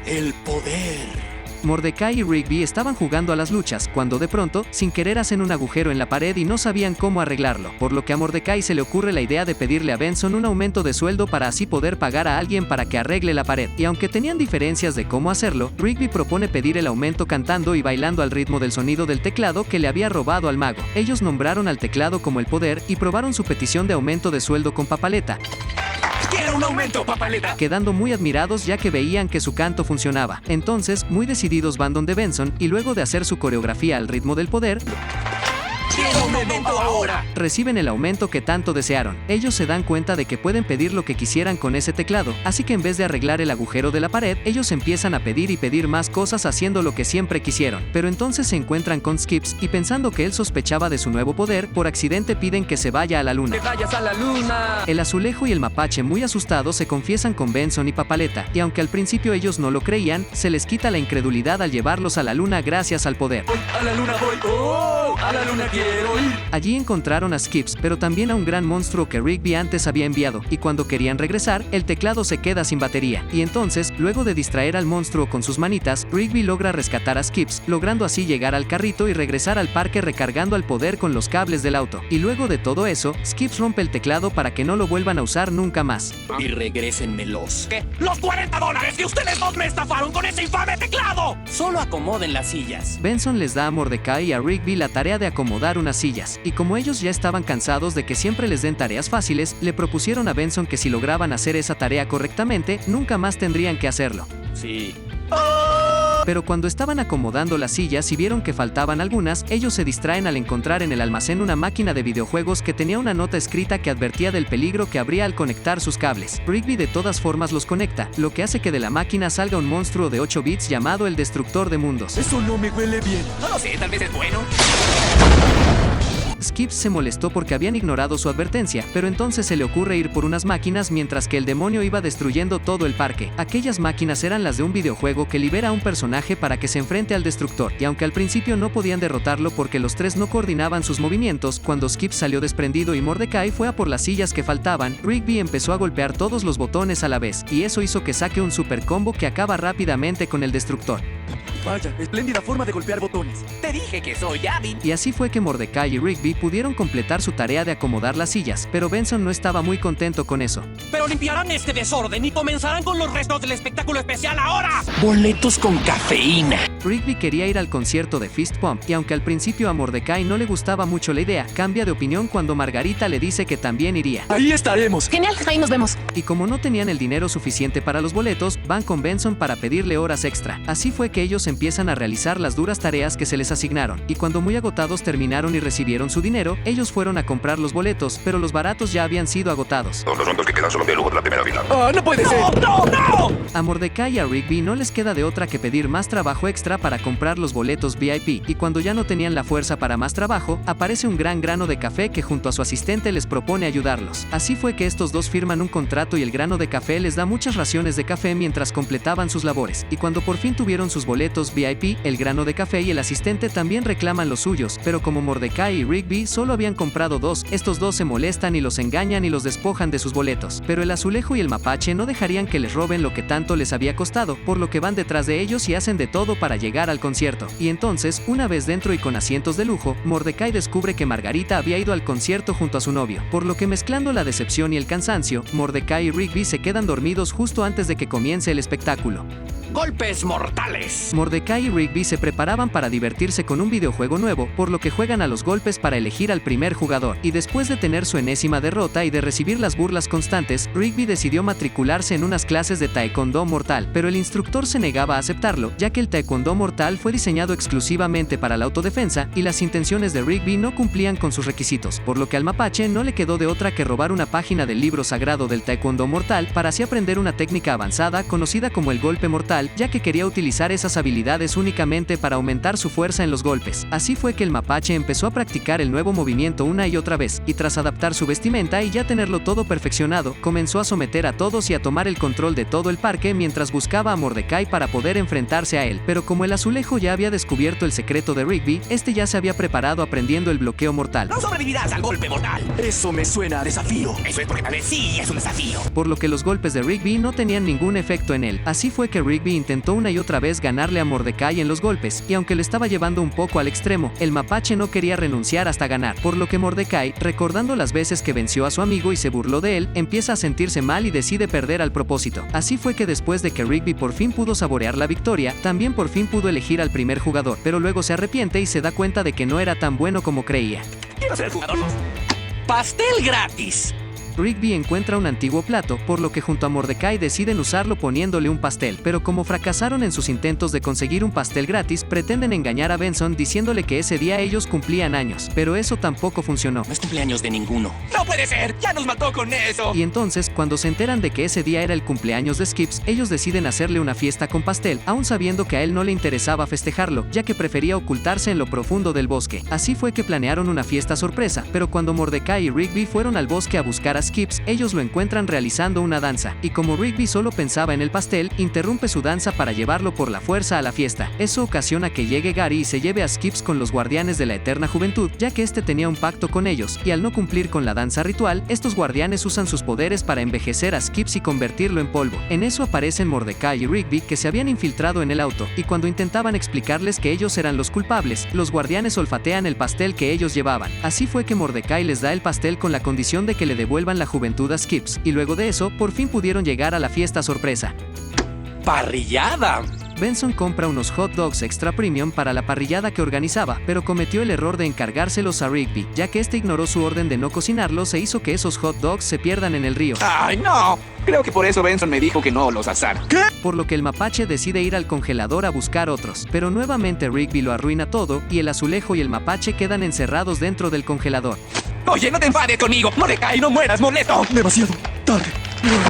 El poder. Mordecai y Rigby estaban jugando a las luchas, cuando de pronto, sin querer hacen un agujero en la pared y no sabían cómo arreglarlo, por lo que a Mordecai se le ocurre la idea de pedirle a Benson un aumento de sueldo para así poder pagar a alguien para que arregle la pared. Y aunque tenían diferencias de cómo hacerlo, Rigby propone pedir el aumento cantando y bailando al ritmo del sonido del teclado que le había robado al mago. Ellos nombraron al teclado como el poder y probaron su petición de aumento de sueldo con Papaleta, ¡Quiero un aumento, Papaleta! quedando muy admirados ya que veían que su canto funcionaba. Entonces, muy decididos van donde Benson y luego de hacer su coreografía al ritmo del poder, ¡Quiero un aumento ahora! reciben el aumento que tanto desearon. Ellos se dan cuenta de que pueden pedir lo que quisieran con ese teclado, así que en vez de arreglar el agujero de la pared, ellos empiezan a pedir y pedir más cosas haciendo lo que siempre quisieron. Pero entonces se encuentran con Skips y pensando que él sospechaba de su nuevo poder, por accidente piden que se vaya a la luna. ¡Que vayas a la luna! El azulejo y el mapache, muy asustados, se confiesan con Benson y Papaleta, y aunque al principio ellos no lo creían, se les quita la incredulidad al llevarlos a la luna gracias al poder. Voy a la luna, voy. ¡Oh! A la luna quiero ir. Allí encontraron a Skips, pero también a un gran monstruo que Rigby antes había enviado, y cuando querían regresar, el teclado se queda sin batería. Y entonces, luego de distraer al monstruo con sus manitas, Rigby logra rescatar a Skips, logrando así llegar al carrito y regresar al parque recargando al poder con los cables del auto. Y luego de todo eso, Skips rompe el teclado para que no lo vuelvan a usar nunca más. Y regrésenmelos. ¿Qué? ¡Los $40 que ustedes dos me estafaron con ese infame teclado! Solo acomoden las sillas. Benson les da a Mordecai y a Rigby la tarea de acomodar unas sillas, y como ellos ya estaban cansados de que siempre les den tareas fáciles, le propusieron a Benson que si lograban hacer esa tarea correctamente, nunca más tendrían que hacerlo. Sí. Pero cuando estaban acomodando las sillas y vieron que faltaban algunas, ellos se distraen al encontrar en el almacén una máquina de videojuegos que tenía una nota escrita que advertía del peligro que habría al conectar sus cables. Rigby de todas formas los conecta, lo que hace que de la máquina salga un monstruo de 8 bits llamado el Destructor de Mundos. Eso no me huele bien. No lo sé, tal vez es bueno. Skips se molestó porque habían ignorado su advertencia, pero entonces se le ocurre ir por unas máquinas mientras que el demonio iba destruyendo todo el parque. Aquellas máquinas eran las de un videojuego que libera a un personaje para que se enfrente al destructor, y aunque al principio no podían derrotarlo porque los tres no coordinaban sus movimientos, cuando Skips salió desprendido y Mordecai fue a por las sillas que faltaban, Rigby empezó a golpear todos los botones a la vez, y eso hizo que saque un super combo que acaba rápidamente con el destructor. Vaya, espléndida forma de golpear botones. Te dije que soy hábil. Y así fue que Mordecai y Rigby pudieron completar su tarea de acomodar las sillas, pero Benson no estaba muy contento con eso. Pero limpiarán este desorden y comenzarán con los restos del espectáculo especial ahora. Boletos con cafeína. Rigby quería ir al concierto de Fist Pump, y aunque al principio a Mordecai no le gustaba mucho la idea, cambia de opinión cuando Margarita le dice que también iría. Ahí estaremos. Genial, ahí nos vemos. Y como no tenían el dinero suficiente para los boletos, van con Benson para pedirle horas extra. Así fue que ellos empiezan a realizar las duras tareas que se les asignaron, y cuando muy agotados terminaron y recibieron su dinero, ellos fueron a comprar los boletos, pero los baratos ya habían sido agotados. Todos los rompos que quedan solo de lujo de la primera fila. ¡Ah, no puede ser! ¡No, no! A Mordecai y a Rigby no les queda de otra que pedir más trabajo extra para comprar los boletos VIP, y cuando ya no tenían la fuerza para más trabajo, aparece un gran grano de café que junto a su asistente les propone ayudarlos. Así fue que estos dos firman un contrato y el grano de café les da muchas raciones de café mientras completaban sus labores, y cuando por fin tuvieron sus boletos VIP, el grano de café y el asistente también reclaman los suyos, pero como Mordecai y Rigby solo habían comprado dos, estos dos se molestan y los engañan y los despojan de sus boletos. Pero el azulejo y el mapache no dejarían que les roben lo que tanto les había costado, por lo que van detrás de ellos y hacen de todo para llegar al concierto. Y entonces, una vez dentro y con asientos de lujo, Mordecai descubre que Margarita había ido al concierto junto a su novio, por lo que mezclando la decepción y el cansancio, Mordecai y Rigby se quedan dormidos justo antes de que comience el espectáculo. Golpes mortales. Mordecai y Rigby se preparaban para divertirse con un videojuego nuevo, por lo que juegan a los golpes para elegir al primer jugador, y después de tener su enésima derrota y de recibir las burlas constantes, Rigby decidió matricularse en unas clases de taekwondo mortal, pero el instructor se negaba a aceptarlo, ya que el taekwondo mortal fue diseñado exclusivamente para la autodefensa, y las intenciones de Rigby no cumplían con sus requisitos, por lo que al mapache no le quedó de otra que robar una página del libro sagrado del taekwondo mortal para así aprender una técnica avanzada conocida como el golpe mortal, ya que quería utilizar esas habilidades únicamente para aumentar su fuerza en los golpes. Así fue que el mapache empezó a practicar el nuevo movimiento una y otra vez, y tras adaptar su vestimenta y ya tenerlo todo perfeccionado, comenzó a someter a todos y a tomar el control de todo el parque mientras buscaba a Mordecai para poder enfrentarse a él. Pero como el azulejo ya había descubierto el secreto de Rigby, este ya se había preparado aprendiendo el bloqueo mortal. No sobrevivirás al golpe mortal. Eso me suena a desafío. Eso es porque tal vez sí es un desafío. Por lo que los golpes de Rigby no tenían ningún efecto en él. Así fue que Rigby Rigby intentó una y otra vez ganarle a Mordecai en los golpes, y aunque lo estaba llevando un poco al extremo, el mapache no quería renunciar hasta ganar, por lo que Mordecai, recordando las veces que venció a su amigo y se burló de él, empieza a sentirse mal y decide perder al propósito. Así fue que después de que Rigby por fin pudo saborear la victoria, también por fin pudo elegir al primer jugador, pero luego se arrepiente y se da cuenta de que no era tan bueno como creía. Quiero ser el jugador. ¡Pastel gratis! Rigby encuentra un antiguo plato, por lo que junto a Mordecai deciden usarlo poniéndole un pastel, pero como fracasaron en sus intentos de conseguir un pastel gratis, pretenden engañar a Benson diciéndole que ese día ellos cumplían años, pero eso tampoco funcionó. No es cumpleaños de ninguno. ¡No puede ser! ¡Ya nos mató con eso! Y entonces, cuando se enteran de que ese día era el cumpleaños de Skips, ellos deciden hacerle una fiesta con pastel, aún sabiendo que a él no le interesaba festejarlo, ya que prefería ocultarse en lo profundo del bosque. Así fue que planearon una fiesta sorpresa, pero cuando Mordecai y Rigby fueron al bosque a buscar a Skips, ellos lo encuentran realizando una danza, y como Rigby solo pensaba en el pastel, interrumpe su danza para llevarlo por la fuerza a la fiesta. Eso ocasiona que llegue Gary y se lleve a Skips con los guardianes de la eterna juventud, ya que este tenía un pacto con ellos, y al no cumplir con la danza ritual, estos guardianes usan sus poderes para envejecer a Skips y convertirlo en polvo. En eso aparecen Mordecai y Rigby, que se habían infiltrado en el auto, y cuando intentaban explicarles que ellos eran los culpables, los guardianes olfatean el pastel que ellos llevaban. Así fue que Mordecai les da el pastel con la condición de que le devuelvan la juventud a Skips, y luego de eso, por fin pudieron llegar a la fiesta sorpresa. ¡Parrillada! Benson compra unos hot dogs extra premium para la parrillada que organizaba, pero cometió el error de encargárselos a Rigby, ya que este ignoró su orden de no cocinarlos e hizo que esos hot dogs se pierdan en el río. ¡Ay, no! Creo que por eso Benson me dijo que no los asara. ¿Qué? Por lo que el mapache decide ir al congelador a buscar otros, pero nuevamente Rigby lo arruina todo, y el azulejo y el mapache quedan encerrados dentro del congelador. Oye, no te enfades conmigo. Mordecai, no mueras, molesto. Demasiado tarde.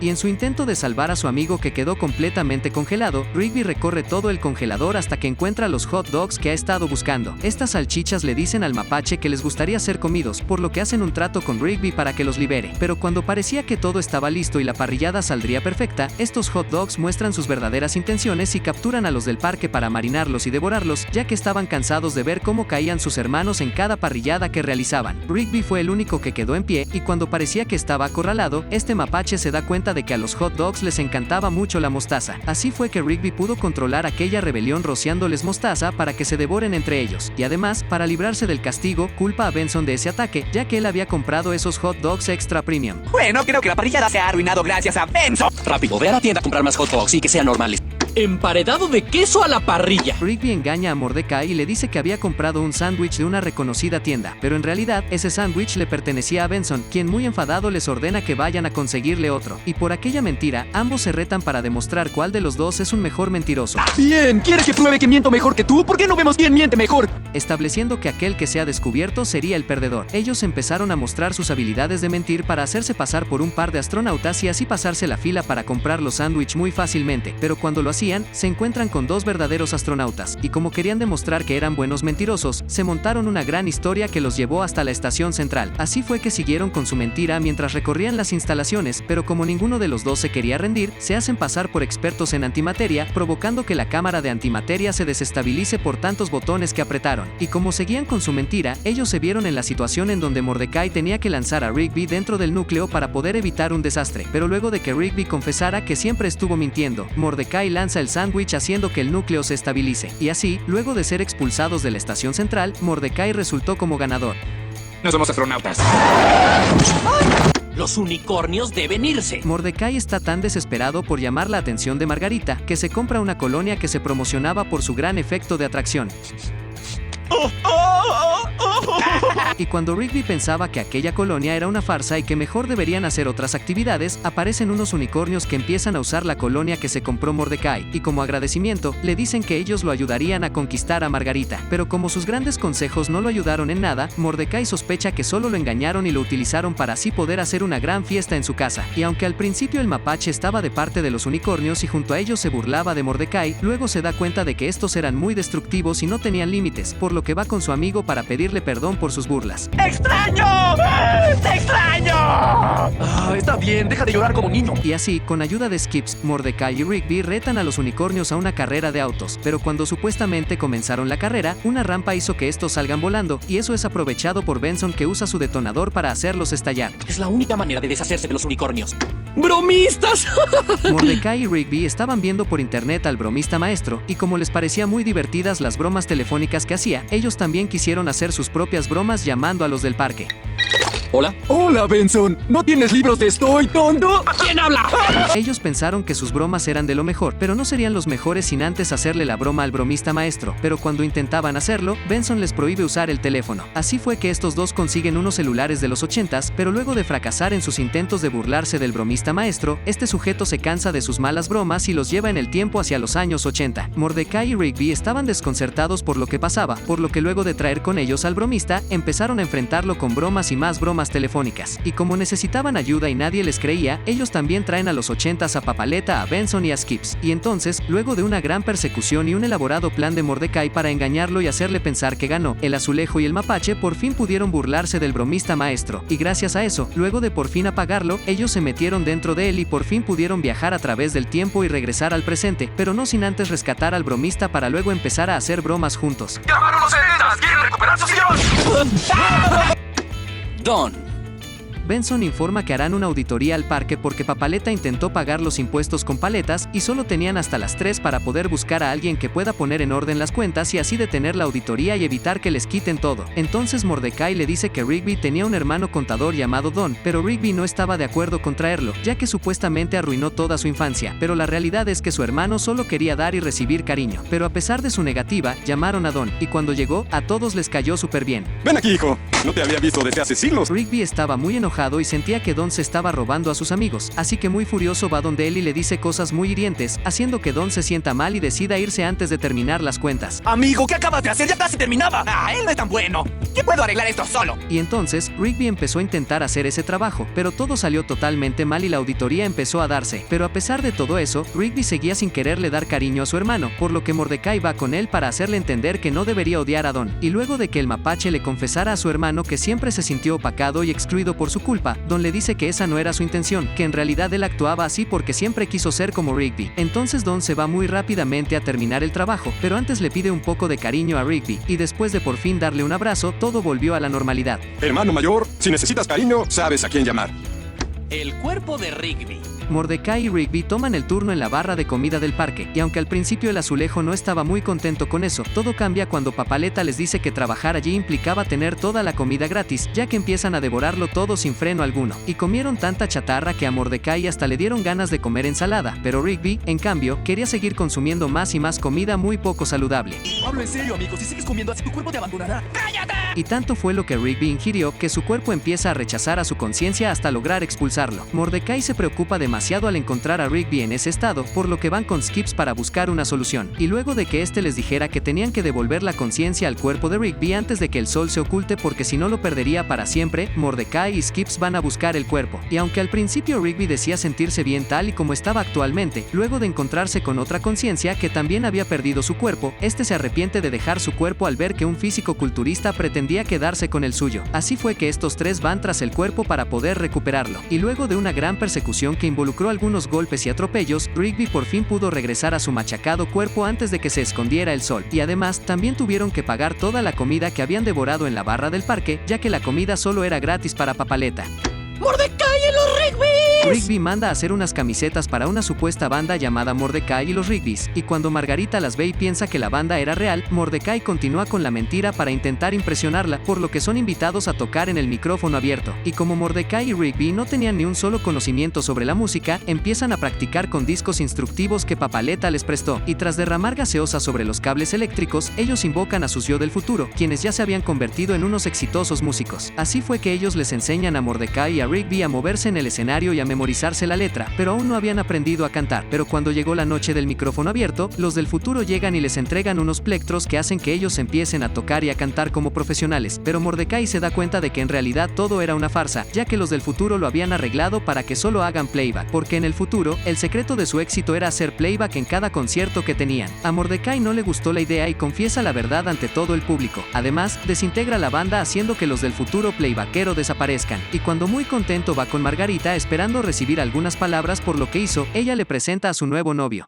Y en su intento de salvar a su amigo que quedó completamente congelado, Rigby recorre todo el congelador hasta que encuentra los hot dogs que ha estado buscando. Estas salchichas le dicen al mapache que les gustaría ser comidos, por lo que hacen un trato con Rigby para que los libere. Pero cuando parecía que todo estaba listo y la parrillada saldría perfecta, estos hot dogs muestran sus verdaderas intenciones y capturan a los del parque para marinarlos y devorarlos, ya que estaban cansados de ver cómo caían sus hermanos en cada parrillada que realizaban. Rigby fue el único que quedó en pie, y cuando parecía que estaba acorralado, este mapache se da cuenta de que a los hot dogs les encantaba mucho la mostaza. Así fue que Rigby pudo controlar aquella rebelión rociándoles mostaza para que se devoren entre ellos, y además, para librarse del castigo, culpa a Benson de ese ataque, ya que él había comprado esos hot dogs extra premium. Bueno, creo que la parrillada se ha arruinado gracias a Benson. Rápido, ve a la tienda a comprar más hot dogs y que sean normales. Emparedado de queso a la parrilla. Rigby engaña a Mordecai y le dice que había comprado un sándwich de una reconocida tienda, pero en realidad ese sándwich le pertenecía a Benson, quien muy enfadado les ordena que vayan a conseguirle otro. Y por aquella mentira, ambos se retan para demostrar cuál de los dos es un mejor mentiroso. Bien, ¿quieres que pruebe que miento mejor que tú? ¿Por qué no vemos quién miente mejor? Estableciendo que aquel que sea descubierto sería el perdedor. Ellos empezaron a mostrar sus habilidades de mentir para hacerse pasar por un par de astronautas y así pasarse la fila para comprar los sándwiches muy fácilmente, pero cuando lo hacían, se encuentran con dos verdaderos astronautas, y como querían demostrar que eran buenos mentirosos, se montaron una gran historia que los llevó hasta la estación central. Así fue que siguieron con su mentira mientras recorrían las instalaciones, pero como ninguno de los dos se quería rendir, se hacen pasar por expertos en antimateria, provocando que la cámara de antimateria se desestabilice por tantos botones que apretaron. Y como seguían con su mentira, ellos se vieron en la situación en donde Mordecai tenía que lanzar a Rigby dentro del núcleo para poder evitar un desastre, pero luego de que Rigby confesara que siempre estuvo mintiendo, Mordecai lanza el sándwich haciendo que el núcleo se estabilice, y así, luego de ser expulsados de la estación central, Mordecai resultó como ganador. No somos astronautas. Los unicornios deben irse. Mordecai está tan desesperado por llamar la atención de Margarita, que se compra una colonia que se promocionaba por su gran efecto de atracción. Y cuando Rigby pensaba que aquella colonia era una farsa y que mejor deberían hacer otras actividades, aparecen unos unicornios que empiezan a usar la colonia que se compró Mordecai, y como agradecimiento, le dicen que ellos lo ayudarían a conquistar a Margarita. Pero como sus grandes consejos no lo ayudaron en nada, Mordecai sospecha que solo lo engañaron y lo utilizaron para así poder hacer una gran fiesta en su casa. Y aunque al principio el mapache estaba de parte de los unicornios y junto a ellos se burlaba de Mordecai, luego se da cuenta de que estos eran muy destructivos y no tenían límites, por lo que va con su amigo para pedirle perdón por sus burlas. ¡Extraño! ¡Te extraño! Está bien, deja de llorar como niño. Y así, con ayuda de Skips, Mordecai y Rigby retan a los unicornios a una carrera de autos, pero cuando supuestamente comenzaron la carrera, una rampa hizo que estos salgan volando, y eso es aprovechado por Benson, que usa su detonador para hacerlos estallar. Es la única manera de deshacerse de los unicornios. ¡Bromistas! Mordecai y Rigby estaban viendo por internet al bromista maestro, y como les parecía muy divertidas las bromas telefónicas que hacía, ellos también quisieron hacer sus propias bromas llamando a los del parque. ¿Hola? Hola, Benson. ¿No tienes libros de Estoy tonto? ¿Quién habla? Ellos pensaron que sus bromas eran de lo mejor, pero no serían los mejores sin antes hacerle la broma al bromista maestro. Pero cuando intentaban hacerlo, Benson les prohíbe usar el teléfono. Así fue que estos dos consiguen unos celulares de los 80s, pero luego de fracasar en sus intentos de burlarse del bromista maestro, este sujeto se cansa de sus malas bromas y los lleva en el tiempo hacia los años 80. Mordecai y Rigby estaban desconcertados por lo que pasaba, por lo que luego de traer con ellos al bromista, empezaron a enfrentarlo con bromas y más bromas telefónicas. Y como necesitaban ayuda y nadie les creía, ellos también traen a los 80s a Papaleta, a Benson y a Skips. Y entonces, luego de una gran persecución y un elaborado plan de Mordecai para engañarlo y hacerle pensar que ganó, el azulejo y el mapache por fin pudieron burlarse del bromista maestro. Y gracias a eso, luego de por fin apagarlo, ellos se metieron dentro de él y por fin pudieron viajar a través del tiempo y regresar al presente, pero no sin antes rescatar al bromista para luego empezar a hacer bromas juntos. ¡Llamaron los 70s! ¡Quieren recuperar su sillón! Don. Benson informa que harán una auditoría al parque porque Papaleta intentó pagar los impuestos con paletas y solo tenían hasta las 3 para poder buscar a alguien que pueda poner en orden las cuentas y así detener la auditoría y evitar que les quiten todo. Entonces Mordecai le dice que Rigby tenía un hermano contador llamado Don, pero Rigby no estaba de acuerdo con traerlo, ya que supuestamente arruinó toda su infancia, pero la realidad es que su hermano solo quería dar y recibir cariño. Pero a pesar de su negativa, llamaron a Don, y cuando llegó, a todos les cayó súper bien. Ven aquí, hijo. No te había visto desde hace siglos. Rigby estaba muy enojado y sentía que Don se estaba robando a sus amigos, así que muy furioso va donde él y le dice cosas muy hirientes, haciendo que Don se sienta mal y decida irse antes de terminar las cuentas. Amigo, ¿qué acabas de hacer? Ya casi terminaba. Él no es tan bueno. Yo puedo arreglar esto solo. Y entonces, Rigby empezó a intentar hacer ese trabajo, pero todo salió totalmente mal y la auditoría empezó a darse. Pero a pesar de todo eso, Rigby seguía sin quererle dar cariño a su hermano, por lo que Mordecai va con él para hacerle entender que no debería odiar a Don. Y luego de que el mapache le confesara a su hermano que siempre se sintió opacado y excluido por su culpa, Don le dice que esa no era su intención, que en realidad él actuaba así porque siempre quiso ser como Rigby. Entonces Don se va muy rápidamente a terminar el trabajo, pero antes le pide un poco de cariño a Rigby, y después de por fin darle un abrazo, todo volvió a la normalidad. Hermano mayor, si necesitas cariño, sabes a quién llamar. El cuerpo de Rigby. Mordecai y Rigby toman el turno en la barra de comida del parque, y aunque al principio el azulejo no estaba muy contento con eso, todo cambia cuando Papaleta les dice que trabajar allí implicaba tener toda la comida gratis, ya que empiezan a devorarlo todo sin freno alguno, y comieron tanta chatarra que a Mordecai hasta le dieron ganas de comer ensalada, pero Rigby, en cambio, quería seguir consumiendo más y más comida muy poco saludable. Hablo en serio, amigo. Si sigues comiendo así, tu cuerpo te abandonará. ¡Cállate! Y tanto fue lo que Rigby ingirió que su cuerpo empieza a rechazar a su conciencia hasta lograr expulsarlo. Mordecai se preocupa demasiado al encontrar a Rigby en ese estado, por lo que van con Skips para buscar una solución. Y luego de que este les dijera que tenían que devolver la conciencia al cuerpo de Rigby antes de que el sol se oculte porque si no lo perdería para siempre, Mordecai y Skips van a buscar el cuerpo. Y aunque al principio Rigby decía sentirse bien tal y como estaba actualmente, luego de encontrarse con otra conciencia que también había perdido su cuerpo, este se arrepiente de dejar su cuerpo al ver que un físico-culturista pretendía quedarse con el suyo. Así fue que estos tres van tras el cuerpo para poder recuperarlo. Y luego de una gran persecución que involucró algunos golpes y atropellos, Rigby por fin pudo regresar a su machacado cuerpo antes de que se escondiera el sol. Y además, también tuvieron que pagar toda la comida que habían devorado en la barra del parque, ya que la comida solo era gratis para Papaleta. ¡Mordecai y los Rigby! Rigby manda a hacer unas camisetas para una supuesta banda llamada Mordecai y los Rigbys, y cuando Margarita las ve y piensa que la banda era real, Mordecai continúa con la mentira para intentar impresionarla, por lo que son invitados a tocar en el micrófono abierto. Y como Mordecai y Rigby no tenían ni un solo conocimiento sobre la música, empiezan a practicar con discos instructivos que Papaleta les prestó, y tras derramar gaseosa sobre los cables eléctricos, ellos invocan a sus yo del futuro, quienes ya se habían convertido en unos exitosos músicos. Así fue que ellos les enseñan a Mordecai y a Rigby a moverse en el escenario y a memorizarse la letra, pero aún no habían aprendido a cantar. Pero cuando llegó la noche del micrófono abierto, los del futuro llegan y les entregan unos plectros que hacen que ellos empiecen a tocar y a cantar como profesionales. Pero Mordecai se da cuenta de que en realidad todo era una farsa, ya que los del futuro lo habían arreglado para que solo hagan playback, porque en el futuro, el secreto de su éxito era hacer playback en cada concierto que tenían. A Mordecai no le gustó la idea y confiesa la verdad ante todo el público. Además, desintegra la banda haciendo que los del futuro playbackero desaparezcan. Y cuando muy contento va con Margarita esperando recibir algunas palabras por lo que hizo, ella le presenta a su nuevo novio.